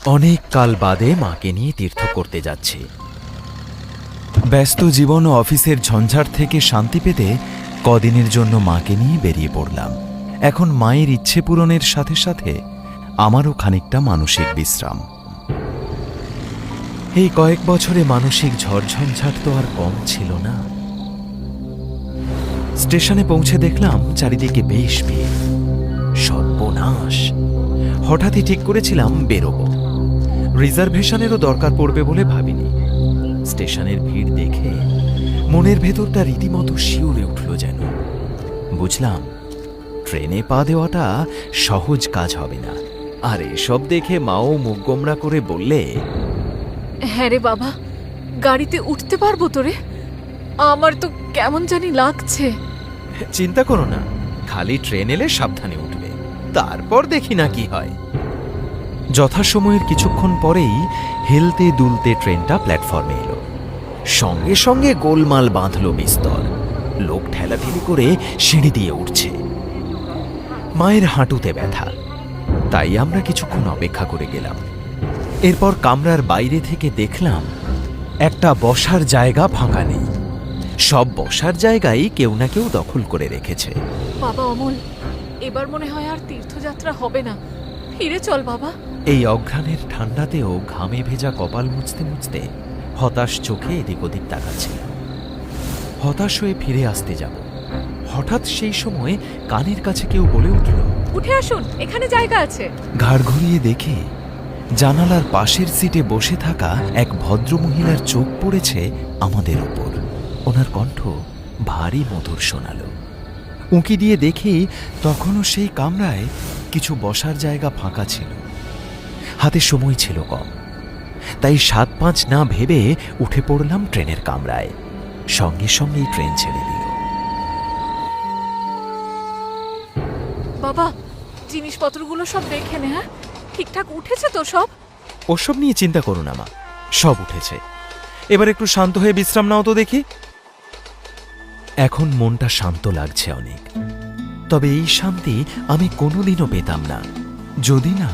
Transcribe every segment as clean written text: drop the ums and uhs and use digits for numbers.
অনেক কাল বাদে মাকে নিয়ে তীর্থ করতে যাচ্ছি। ব্যস্ত জীবন ও অফিসের ঝঞ্ঝাট থেকে শান্তি পেতে কদিনের জন্য মাকে নিয়ে বেরিয়ে পড়লাম। এখন মায়ের ইচ্ছে পূরণের সাথে সাথে আমারও খানিকটা মানসিক বিশ্রাম। এই কয়েক বছরে মানসিক ঝড়ঝঞ্ঝাট তো আর কম ছিল না। স্টেশনে পৌঁছে দেখলাম চারিদিকে বেশ ভিড়। সর্বনাশ! হঠাৎই ঠিক করেছিলাম বেরোবো। রিজার্ভেশনেরও দরকার পড়বে বলে ভাবিনি। স্টেশনের ভিড় দেখে মনের ভেতরটা রীতিমতো শিউরে উঠল যেন। বুঝলাম ট্রেনে পা দেওয়াটা সহজ কাজ হবে না। আর এসব দেখে মাও মুখ গোমড়া করে বললে, হ্যাঁ রে বাবা, গাড়িতে উঠতে পারবো তো রে? আমার তো কেমন জানি লাগছে। চিন্তা করো না, খালি ট্রেন এলে সাবধানে উঠবে, তারপর দেখি না কি হয়। যথাসময়ের কিছুক্ষণ পরেই হেলতে দুলতে ট্রেনটা প্ল্যাটফর্মে এলো। সঙ্গে সঙ্গে গোলমাল বাঁধল বিস্তর। লোক ঠেলাঠেলি করে সিঁড়ি দিয়ে উঠছে। মায়ের হাঁটুতে ব্যথা, তাই আমরা কিছুক্ষণ অপেক্ষা করে গেলাম। এরপর কামরার বাইরে থেকে দেখলাম একটা বসার জায়গা ফাঁকা নেই। সব বসার জায়গায় কেউ না কেউ দখল করে রেখেছে। বাবা অমল, এবার মনে হয় আর তীর্থযাত্রা হবে না। ফিরে চল বাবা। এই অঘ্রাণের ঠান্ডাতেও ঘামে ভেজা কপাল মুছতে মুছতে হতাশ চোখে এদিক ওদিক তাকাচ্ছিলাম। হতাশ হয়ে ফিরে আসতে যাব, হঠাৎ সেই সময় কানের কাছে কেউ বলে উঠল, উঠে আসুন, এখানে জায়গা আছে। ঘাড় ঘুরিয়ে দেখে জানালার পাশের সিটে বসে থাকা এক ভদ্রমহিলার চোখ পড়েছে আমাদের ওপর। ওনার কণ্ঠ ভারী মধুর শোনালো। উঁকি দিয়ে দেখি তখনও সেই কামরায় কিছু বসার জায়গা ফাঁকা ছিল। হাতে সময় ছিল কম, তাই ৭-৫ না ভেবে উঠে পড়লাম ট্রেনের কামরায়। সঙ্গে সঙ্গেই ট্রেন ছেড়ে দিল। বাবা, জিনিসপত্রগুলো সব দেখে নে। হ্যাঁ, ঠিকঠাক উঠেছে তো সব? ওসব নিয়ে চিন্তা করো না মা, সব উঠেছে। এবার একটু শান্ত হয়ে বিশ্রাম নাও তো দেখি। এখন মনটা শান্ত লাগছে অনেক। তবে এই শান্তি আমি কোনোদিনও পেতাম না যদি না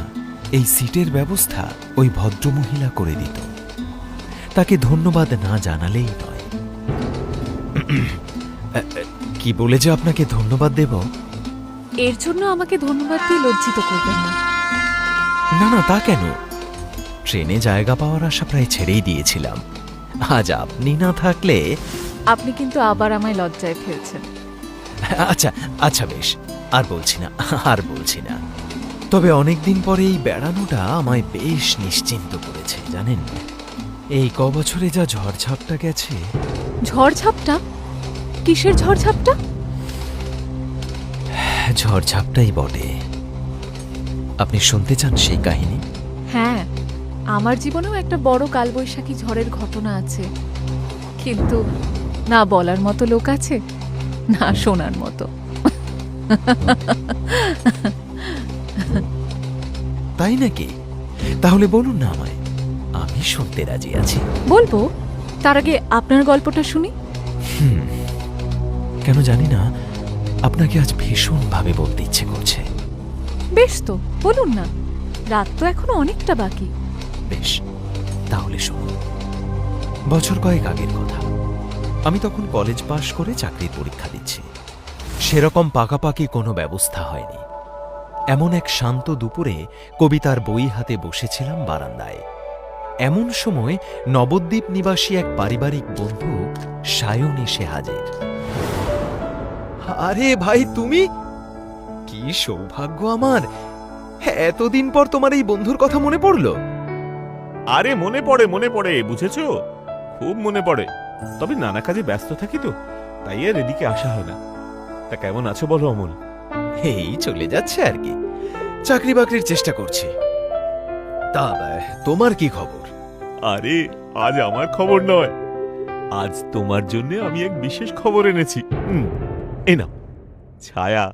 এই সিটের ব্যবস্থা ওই ভদ্রমহিলা করে দিত। তাকে ধন্যবাদ না জানালেই নয়। কি বলে যে আপনাকে ধন্যবাদ দেব? এর জন্য আমাকে ধন্যবাদ দিয়ে লজ্জিত করবেন না। না না, তা কেন? ট্রেনে জায়গা পাওয়ার আশা প্রায় ছেড়েই দিয়েছিলাম। আজ আপনি না থাকলে। আপনি কিন্তু আবার আমায় লজ্জায় ফেলছেন। আচ্ছা আচ্ছা, বেশ, আর বলছি না। তবে অনেকদিন পরে এই বেড়ানোটা আমায় বেশ নিশ্চিন্ত করেছে জানেন। এই কবছরে যা ঝড়ঝাপটা গেছে। ঝড়ঝাপটা? কিসের ঝড়ঝাপটা? ঝড়ঝাপটাই বটে। আপনি শুনতে চান সেই কাহিনী? হ্যাঁ, আমার জীবনেও একটা বড় কালবৈশাখী ঝড়ের ঘটনা আছে, কিন্তু না বলার মতো লোক আছে, না শোনার মতো। তাই নাকি? তাহলে বলুন না আমায়, আমি শুনতে রাজি আছি। বলবো, তার আগে আপনার গল্পটা শুনি। কেন জানি না, আপনাকে আজ ভীষণভাবে বলতে ইচ্ছে করছে। বেশ তো, বলুন না, রাত তো এখনো অনেকটা বাকি। বেশ, তাহলে শুনুন। বছর কয়েক আগের কথা। আমি তখন কলেজ পাশ করে চাকরির পরীক্ষা দিচ্ছি। সেরকম পাকাপাকি কোনো ব্যবস্থা হয়নি। এমন এক শান্ত দুপুরে কবিতার বই হাতে বসেছিলাম বারান্দায়। এমন সময় নবদ্বীপ নিবাসী এক পারিবারিক বন্ধু সায়ন এসে হাজির। আরে ভাই, তুমি? কি সৌভাগ্য আমার! এতদিন পর তোমার এই বন্ধুর কথা মনে পড়লো। আরে মনে পড়ে, বুঝেছো? খুব মনে পড়ে, তবে নানা কাজে ব্যস্ত থাকি তো, তাই আর এদিকে আসা হয় না। তা কেমন আছো বলো অমল? এই চলে যাচ্ছে আর কি, চাকরি বাকরির চেষ্টা করছি। তা তোমার কি খবর? আরে আজ আমার খবর নয়, আজ তোমার জন্য আমি এক বিশেষ খবর এনেছি। এ নাও, ছায়া।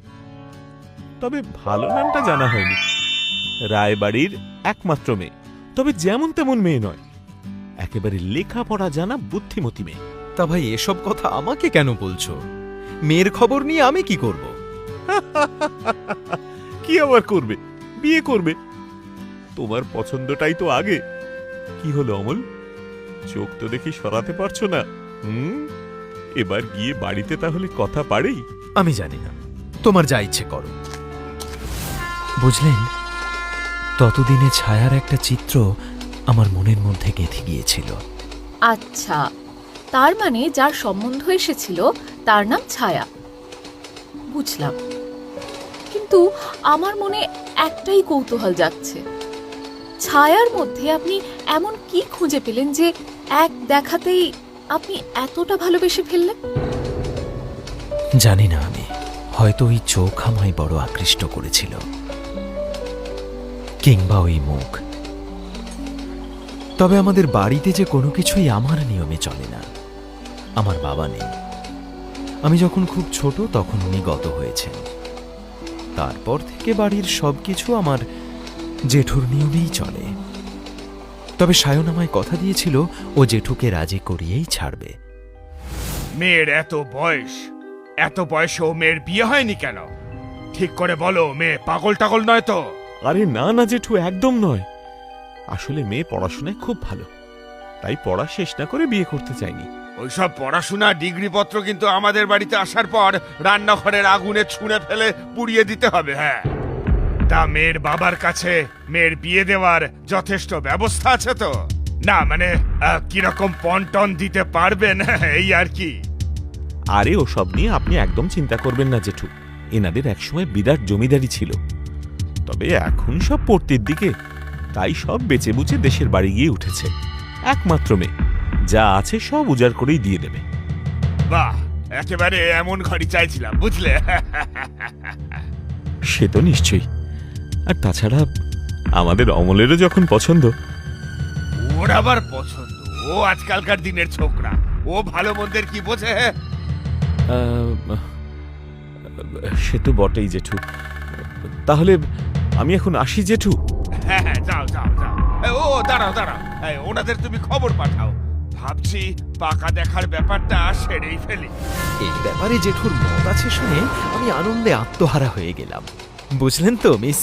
তবে ভালো নামটা জানা হয়নি। রায়বাড়ির একমাত্র মেয়ে, তবে যেমন তেমন মেয়ে নয়, একেবারে লেখাপড়া জানা বুদ্ধিমতী মেয়ে। তা ভাই, এসব কথা আমাকে কেন বলছো? মেয়ের খবর নিয়ে আমি কি করব? কি আবার করবে? বিয়ে করবে। তোমার পছন্দটাই তো আগে। কি হলো অমল, চোখ তো দেখি সরাতে পারছো না? এবার গিয়ে বাড়িতে তাহলে কথা পারেই। আমি জানি না, তোমার যা ইচ্ছে করো। বুঝলেন, ততদিনে ছায়ার একটা চিত্র আমার মনের মধ্যে গেঁথে গিয়েছিল। আচ্ছা, তার মানে যার সম্বন্ধ এসেছিল তার নাম ছায়া, বুঝলাম। কিন্তু আমার মনে একটাই কৌতূহল যাচ্ছে, ছায়ার মধ্যে আপনি এমন কি খুঁজে পেলেন যে এক দেখাতেই আপনি এতটা ভালোবেসে ফেললেন? জানি না, আমি হয়তো ওই চোখ আমায় বড় আকৃষ্ট করেছিল, কিংবা ওই মুখ। তবে আমাদের বাড়িতে যে কোনো কিছুই আমার নিয়মে চলে না। আমার বাবা নেই, আমি যখন খুব ছোট তখন উনি গত হয়েছেন। তারপর থেকে বাড়ির সবকিছু আমার জেঠুর নিয়মেই চলে। তবে সায়ন আমায় কথা দিয়েছিল ও জেঠুকে রাজি করিয়েই ছাড়বে। মেয়ের এত বয়সেও মেয়ের বিয়ে হয়নি কেন? ঠিক করে বলো, মেয়ে পাগল টাগল নয় তো? আরে না না জেঠু, একদম নয়। আসলে মেয়ে পড়াশোনায় খুব ভালো, তাই পড়া শেষ না করে বিয়ে করতে চাইনি। ওইসব পড়াশোনা ডিগ্রি পত্র কিন্তু আমাদের বাড়িতে আসার পর রান্নাঘরের আগুনে ছুঁড়ে ফেলে পুড়িয়ে দিতে হবে। হ্যাঁ, তা মেয়ের বাবার কাছে মেয়ের বিয়ে দেওয়ার যথেষ্ট ব্যবস্থা আছে তো? না মানে কিরকম পন্টন দিতে পারবেন এই আর কি। আরে ওসব নিয়ে আপনি একদম চিন্তা করবেন না জেঠু, এনাদের একসময় বিরাট জমিদারি ছিল। তবে এখন সব পড়তির দিকে, তাই সব বেচে বুচে দেশের বাড়ি গিয়ে উঠেছে। একমাত্র মেয়ে, যা আছে সব উজাড় করেই দিয়ে দেবে। বাহ, একেবারে এমন ঘড়ি চাইছিলাম, বুঝলে? সে তো নিশ্চয়ই। আর তাছাড়া আমাদের অমলেরও যখন পছন্দ। ওর আবার পছন্দ? ও আজকালকার দিনের ছোকরা, ও ভালো মন্দের কি বোঝে? সে তো বটেই জেঠু। তাহলে আমি এখন আসি জেঠু। হ্যাঁ হ্যাঁ, যাও যাও যাও। ও দাঁড়াও দাঁড়াও, ওনাদের তুমি খবর পাঠাও। ভাবছি পাকা দেখার ব্যাপারটা সেরেই ফেলি। এই ব্যাপারে জেঠুর মত আছে শুনে আমি আনন্দে আত্মহারা হয়ে গেলাম। বুঝলেন তো মিস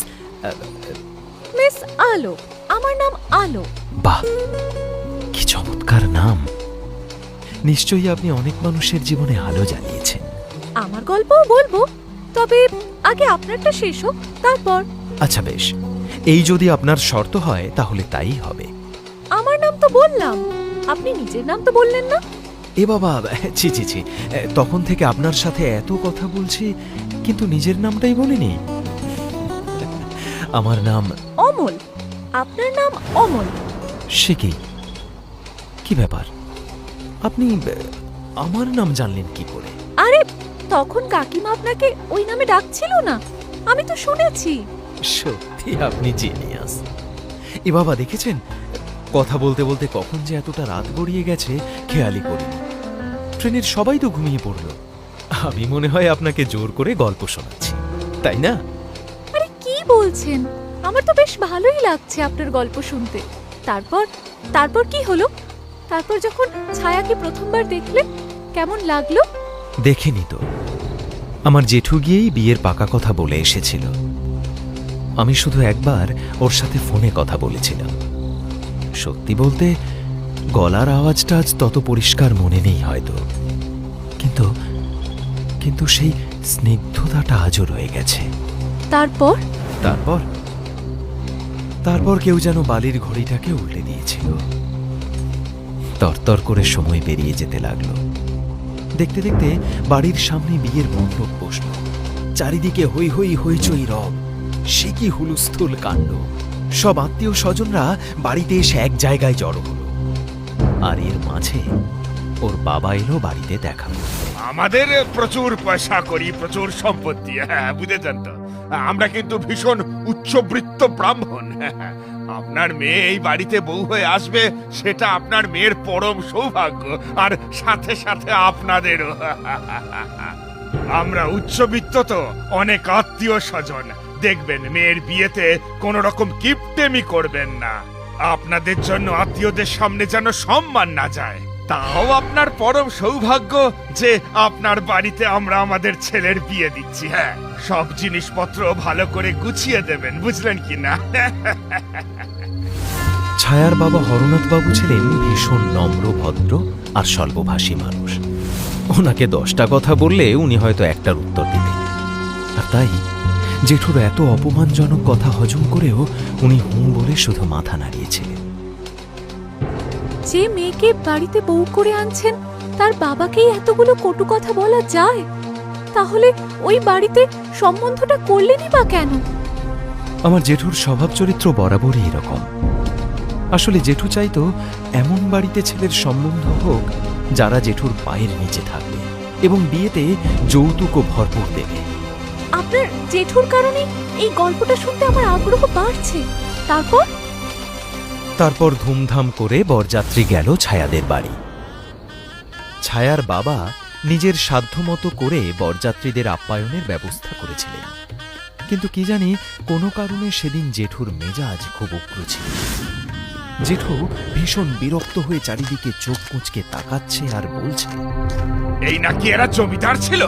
মিস আলো, আমার নাম আলো। বাহ, কি চমৎকার নাম! নিশ্চয়ই আপনি অনেক মানুষের জীবনে আলো জ্বালিয়েছেন। আমার গল্পও বলবো, তবে আগে আপনারটা শেষ হোক, তারপর। আচ্ছা বেশ, এই যদি আপনার শর্ত হয় তাহলে তাই হবে। আমার নাম তো বললাম, আপনি নিজের নাম তো বললেন না। এ বাবা, ছি ছি ছি, তখন থেকে আপনার সাথে এত কথা বলছি কিন্তু নিজের নামটাই বলিনি। আমার নাম অমল। আপনার নাম অমল? সে কি? কি ব্যাপার, আপনি আমার নাম জানলেন কি করে? আরে, তখন কাকিমা আপনাকে ওই নামে ডাকছিল না, আমি তো শুনেছি। সত্যি আপনি জিনিয়াস। এ বাবা, দেখেছেন কথা বলতে বলতে কখন যে এতটা রাত গড়িয়ে গেছে খেয়ালই করিনি। ট্রেনের সবাই তো ঘুমিয়ে পড়ল। আমি মনে হয় আপনাকে জোর করে গল্প শোনাচ্ছি, তাই না? আরে কি বলছেন, আমার তো বেশ ভালোই লাগছে আপনার গল্প শুনতে। তারপর তারপর কি হলো? তারপর যখন ছায়াকে প্রথমবার দেখলেন কেমন লাগলো? দেখেনি তো, আমার জেঠু গিয়েই বিয়ের পাকা কথা বলে এসেছিল। আমি শুধু একবার ওর সাথে ফোনে কথা বলেছিলাম। সত্যি বলতে গলার আওয়াজটা আজ তত পরিষ্কার মনে নেই হয়তো, কিন্তু কিন্তু সেই স্নিগ্ধতাটা আজও রয়ে গেছে। তারপর তারপর তারপর কেউ যেন বালির ঘড়িটাকে উল্টে দিয়েছিল। তরতর করে সময় পেরিয়ে যেতে লাগলো। দেখতে দেখতে বাড়ির সামনে বিয়ের মণ্ডপ বসল। চারিদিকে হই হই হইচই রব, সে কি হুলস্থুল কাণ্ড। সব আত্মীয় স্বজনরা বাড়িতে এসে এক জায়গায় জড়ো হলো। আর এর মাঝে ওর বাবা এলো বাড়িতে দেখা করতে। আমাদের প্রচুর পয়সা করি, প্রচুর সম্পত্তি, হ্যাঁ বুঝেছেন তো। আমরা কিন্তু ভীষণ উচ্চবৃত্ত ব্রাহ্মণ। আপনার মেয়ে এই বাড়িতে বউ হয়ে আসবে, সেটা আপনার মেয়ের পরম সৌভাগ্য, আর সাথে সাথে আপনাদেরও। আমরা উচ্চবিত্ত তো, অনেক আত্মীয় স্বজন। দেখবেন মেয়ের বিয়েতে কোন রকম কিপটেমি করবেন না। আপনাদের জন্য আত্মীয়দের সামনে যেন সম্মান না যায়, তাও আপনার পরম সৌভাগ্য যে আপনার বাড়িতে আমরা আমাদের ছেলের বিয়ে দিচ্ছি। হ্যাঁ, সব জিনিসপত্র ভালো করে গুছিয়ে দেবেন, বুঝলেন কি না? ছায়ার বাবা হরনাথ বাবু ছিলেন ভীষণ নম্র, ভদ্র আর স্বল্পভাষী মানুষ। ওনাকে 10টা কথা বললে উনি হয়তো একটার উত্তর দিতেন। আর তাই জেঠুর এত অপমানজনক কথা হজম করেও উনি হুঁ বলে শুধু মাথা নাড়িয়েছিলেন। যে মেয়েকে বাড়িতে বউ করে আনছেন তার বাবাকেই এতগুলো কটু কথা বলা যায়, তাহলে ওই বাড়িতে সম্বন্ধটা করলেনই বা কেন? আমার জেঠুর স্বভাব চরিত্র বরাবরই এরকম। আসলে জেঠু চাইতো এমন বাড়িতে ছেলের সম্বন্ধ হোক যারা জেঠুর পায়ের নিচে থাকবে এবং বিয়েতে যৌতুকও ভরপুর দেবে। আপনার জেঠুর কারণে এই গল্পটা শুনতে আমার আগ্রহ বাড়ছে। তারপর ধুমধাম করে বরযাত্রী গেল ছায়াদের বাড়ি। ছায়ার বাবা নিজের সাধ্যমতো করে বরযাত্রীদের আপ্যায়নের ব্যবস্থা করেছিলেন, কিন্তু কি জানি কোনো কারণে সেদিন জেঠুর মেজাজ খুব উগ্র ছিল। জেঠু ভীষণ বিরক্ত হয়ে চারিদিকে চোখ কুঁচকে তাকাচ্ছে আর বলছে, এই নাকি এরা জমিদার ছিল?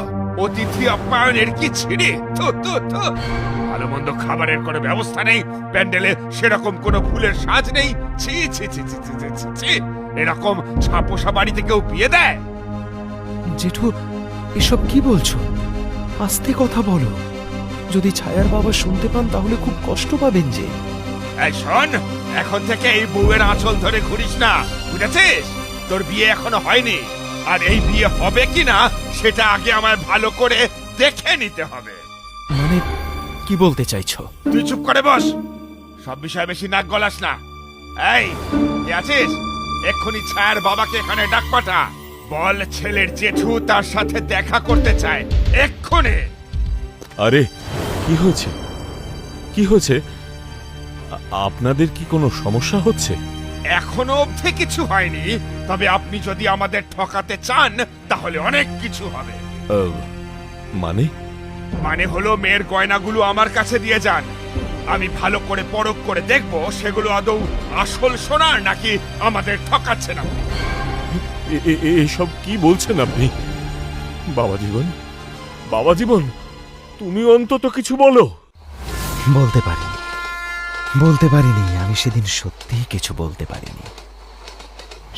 অতিথি আপ্যায়নের কি ছিঁড়ে! ভালো মন্দ খাবারের কোনো ব্যবস্থা নেই, প্যান্ডেলে সেরকম কোনো ফুলের সাজ নেই। ছি ছি ছি ছি ছি ছি ছি! এরকম ছাপোষা বাড়িতে কেউ বিয়ে দেয়? জেঠু এসব কি বলছো? আস্তে কথা বলো, যদি ছায়ার বাবা শুনতে পান তাহলে খুব কষ্ট পাবেন যে। এই শোন, এখন থেকে এই বউয়ের আঁচল ধরে ঘুরিস না, বুঝেছিস? তোর বিয়ে এখনো হয়নি, আর এই বিয়ে হবে কিনা সেটা আগে আমায় ভালো করে দেখে নিতে হবে। মানে কি বলতে চাইছো? তুই চুপ করে বস, সব বিষয়ে বেশি নাক গলাস না। এই, কে আছিস? এক্ষুনি ছায়ার বাবাকে এখানে ডাক পাঠা। বল ছেলের জেঠু তার সাথে দেখা করতে চায়, এক্ষুনি। আরে কি হয়েছে? কি হয়েছে? আপনাদের কি কোনো সমস্যা হচ্ছে? এখনো অবধি কিছু হয়নি, তবে আপনি যদি আমাদের ঠকাতে চান তাহলে অনেক কিছু হবে। মানে? মানে হলো মেয়ের গয়নাগুলো আমার কাছে দিয়ে যান, আমি ভালো করে পরখ করে দেখব সেগুলো আদৌ আসল সোনার নাকি আমাদের ঠকাচ্ছেন আপনি। এসব কি বলছেন আপনি? বাবা জীবন, বাবা জীবন, তুমি অন্তত কিছু বলো। বলতে পারিনি, আমি সেদিন সত্যিই কিছু বলতে পারিনি।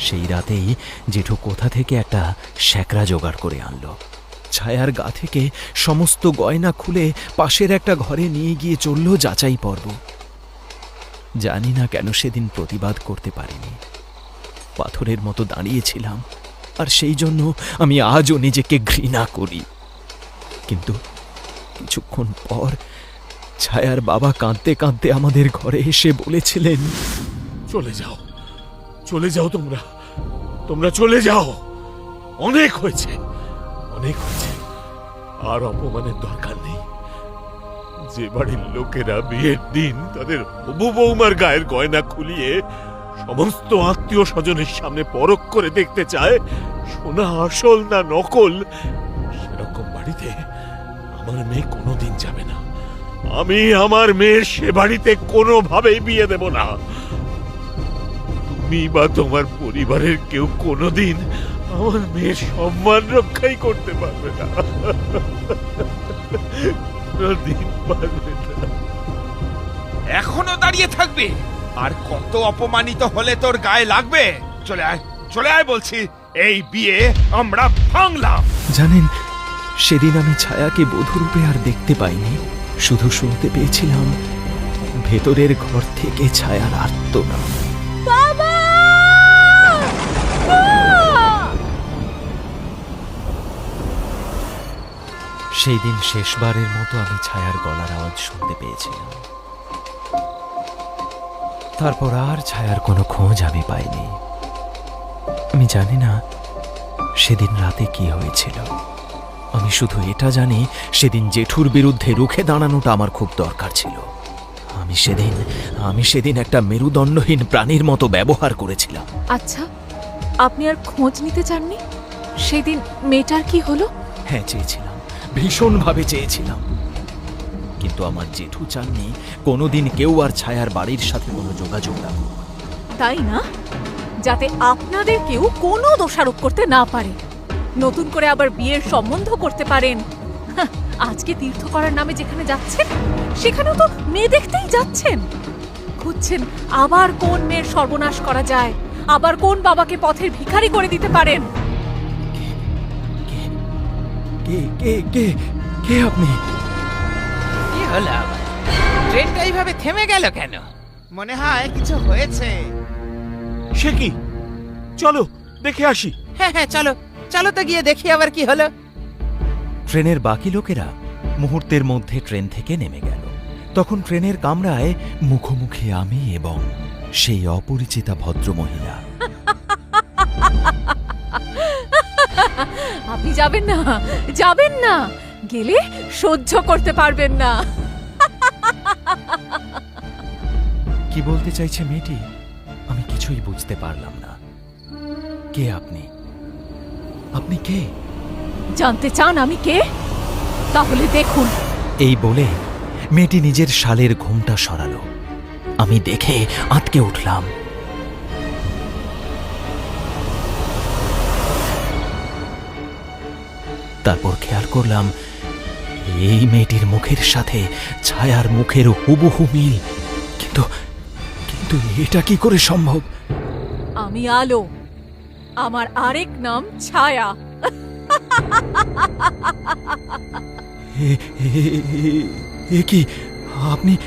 সেই রাতেই জেঠু কোথা থেকে একটা শ্যাকরা জোগাড় করে আনলো। ছায়ার গা থেকে সমস্ত গয়না খুলে পাশের একটা ঘরে নিয়ে গিয়ে চলল যাচাই পর্ব। জানি না কেন সেদিন প্রতিবাদ করতে পারিনি, পাথরের মতো দাঁড়িয়েছিলাম, আর সেই জন্য আমি আজও নিজেকে ঘৃণা করি। কিন্তু কিছুক্ষণ পর ছায়ার বাবা কাঁদতে কাঁদতে আমাদের ঘরে এসে বলেছিলেন, চলে যাও, চলে যাও, তোমরা চলে যাও। অনেক হয়েছে, অনেক হয়েছে, আর অপমানের দরকার নেই। যে বাড়ির লোকেরা বিয়ের দিন তাদের হবু বৌমার গায়ের গয়না খুলিয়ে সমস্ত আত্মীয় স্বজনের সামনে পরখ করে দেখতে চায় সোনা আসল না নকল, সেরকম বাড়িতে আমার মেয়ে কোনোদিন যাবে না। আমি আমার মেয়ের সে বাড়িতে কোনোভাবেই বিয়ে দেব না। তুমি বা তোমার পরিবারের কেউ কোনোদিন আমার মেয়ের সম্মান রক্ষাই করতে পারবে না। কোনোদিন পারবে না। এখনো দাঁড়িয়ে থাকবে? আর কত অপমানিত হলে তোর গায়ে লাগবে? চলে আয়, চলে আয় বলছি, এই বিয়ে আমরা ভাঙলাম। জানেন, সেদিন আমি ছায়াকে বধূরূপে আর দেখতে পাইনি, শুধু শুনতে পেয়েছিলাম ভেতরের ঘর থেকে ছায়ার আর্তনাদ। বাবা! সেই দিন শেষবারের মতো আমি ছায়ার গলার আওয়াজ শুনতে পেয়েছিলাম। তারপর আর ছায়ার কোনো খোঁজ আমি পাইনি। আমি জানি না সেদিন রাতে কি হয়েছিল। আমি শুধু এটা জানি সেদিন জেঠুর বিরুদ্ধে রুখে দাঁড়ানোটা আমার খুব দরকার ছিল। আমি সেদিন একটা মেরুদণ্ডহীন প্রাণীর মতো ব্যবহার করেছিলাম। আচ্ছা, আপনি আর খোঁজ নিতে চাননি? সেদিন মেয়েটার কি হলো? হ্যাঁ, চেয়েছিলাম, ভীষণভাবে চেয়েছিলাম, কিন্তু আমার জেঠু চাননি কোনোদিন কেউ আর ছায়ার বাড়ির সাথে কোনো যোগাযোগ রাখুক। তাই না? যাতে আপনাদের কেউ কোনো দোষারোপ করতে না পারে, নতুন করে আবার বিয়ের সম্বন্ধ করতে পারেন। হাহ, আজকে তীর্থ করার নামে যেখানে যাচ্ছেন সেখানেও তো মেয়ে দেখতেই যাচ্ছেন। খুঁজছেন আবার কোন মেয়ের সর্বনাশ করা যায়, আবার কোন বাবাকে পথের ভিখারি করে দিতে পারেন। কে কে কে কে আপনি? কি হলো আবার? ট্রেনটা এইভাবে থেমে গেল কেন? মনে হয় কিছু হয়েছে। সে কি? চলো দেখে আসি। হ্যাঁ হ্যাঁ, চলো চলো তো গিয়ে দেখি আবার কি হলো। ট্রেনের বাকি লোকেরা মুহূর্তের মধ্যে ট্রেন থেকে নেমে গেল। তখন ট্রেনের কামরায় মুখোমুখি আমি এবং সেই অপরিচিতা ভদ্রমহিলা। আপনি যাবেন না, যাবেন না, গেলে সহ্য করতে পারবেন না। কি বলতে চাইছে মেয়েটি আমি কিছুই বুঝতে পারলাম না। কে আপনি? আপনি কে? জানতে চান আমি কে? তাহলে দেখুন। এই বলে মেয়েটি নিজের শালের ঘোমটা সরালো। আমি দেখে আঁতকে উঠলাম। তারপর খেয়াল করলাম এই মেয়েটির মুখের সাথে ছায়ার মুখের হুবহু মিল। কিন্তু কিন্তু এটা কি করে সম্ভব? আমি আলো, আমার আরেক নাম ছায়া। এ- এ- এ- এ কি? আপনি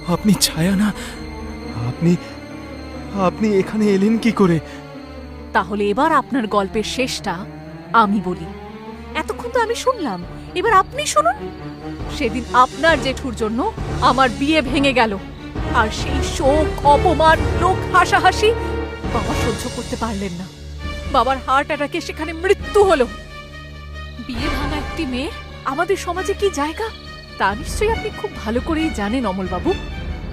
আপনি ছায়া না? আপনি আপনি এখানে এলেন কি করে? তাহলে এবার আপনার গল্পের শেষটা আমি বলি। এতক্ষণ তো আমি শুনলাম, এবার আপনি শুনুন। সেদিন আপনার জেঠুর জন্য আমার বিয়ে ভেঙে গেল, আর সেই শোক, অপমান, লোক হাসাহাসি বাবা সহ্য করতে পারলেন না। বাবার হার্ট অ্যাটাকে সেখানে মৃত্যু হলো। বিয়ে ভাঙা একটি মেয়ে আমাদের সমাজে কি জায়গা তা নিশ্চয়ই আপনি খুব ভালো করেই জানেন অমলবাবু।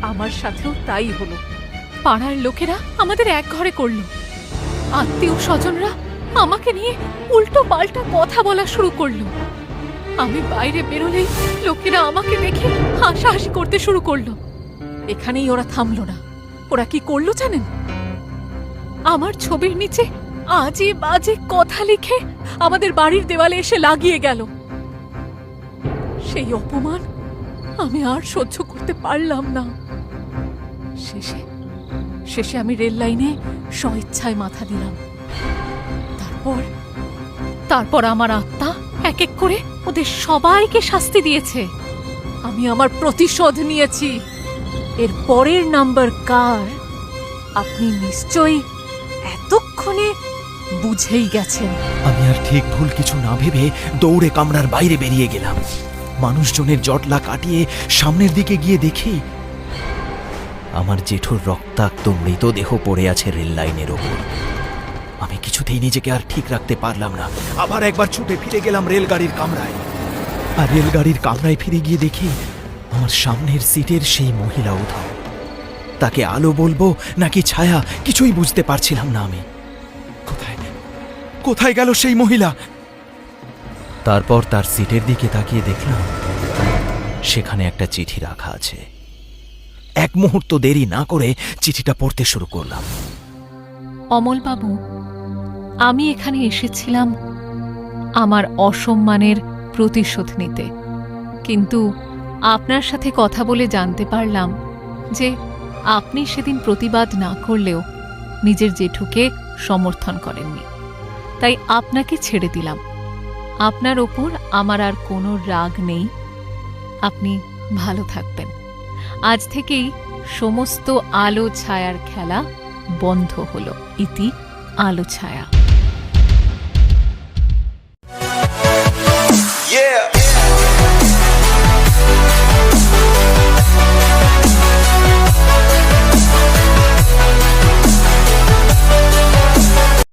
আমার সাথেও তাই হলো। পাড়ার লোকেরা আমাদের এক ঘরে করলো। আত্মীয় স্বজনরা আমাকে নিয়ে উল্টো পাল্টা কথা বলা শুরু করলো। আমি বাইরে বেরোলেই লোকেরা আমাকে দেখে হাসাহাসি করতে শুরু করলো। এখানেই ওরা থামলো না। ওরা কি করলো জানেন? আমার ছবির নিচে আজে বাজে কথা লিখে আমাদের বাড়ির দেওয়ালে এসে লাগিয়ে গেল। সেই অপমান আমি আর সহ্য করতে পারলাম না। শেষে আমি রেল লাইনে স্বইচ্ছায় মাথা দিলাম। তারপর আমার আত্মা এক এক করে ওদের সবাইকে শাস্তি দিয়েছে। আমি আমার প্রতিশোধ নিয়েছি। এর পরের নাম্বার কার আপনি নিশ্চয়ই এতক্ষণে বুঝেই গেছেন। আমি আর ঠিক ভুল কিছু না ভেবে দৌড়ে কামরার বাইরে বেরিয়ে গেলাম। মানুষজনের জটলা কাটিয়ে সামনের দিকে গিয়ে দেখি আমার জেঠুর রক্তাক্ত মৃতদেহ পড়ে আছে রেল লাইনের ওপর। আমি কিছুতেই নিজেকে আর ঠিক রাখতে পারলাম না। আবার একবার ছুটে ফিরে গেলাম রেলগাড়ির কামরায়। আর রেলগাড়ির কামরায় ফিরে গিয়ে দেখি আমার সামনের সিটের সেই মহিলা উধাও। তাকে আলো বলবো নাকি ছায়া কিছুই বুঝতে পারছিলাম না আমি। কোথায় গেল সেই মহিলা? তারপর তার সিটের দিকে তাকিয়ে দেখলাম সেখানে একটা চিঠি রাখা আছে। এক মুহূর্ত দেরি না করে চিঠিটা পড়তে শুরু করলাম। অমলবাবু, আমি এখানে এসেছিলাম আমার অসম্মানের প্রতিশোধ নিতে, কিন্তু আপনার সাথে কথা বলে জানতে পারলাম যে আপনি সেদিন প্রতিবাদ না করলেও নিজের জেঠুকে সমর্থন করেননি। তাই আপনাকে ছেড়ে দিলাম। আপনার ওপর আমার আর কোনো রাগ নেই। আপনি ভালো থাকবেন। আজ থেকেই সমস্ত আলো ছায়ার খেলা বন্ধ হলো। ইতি আলো ছায়া।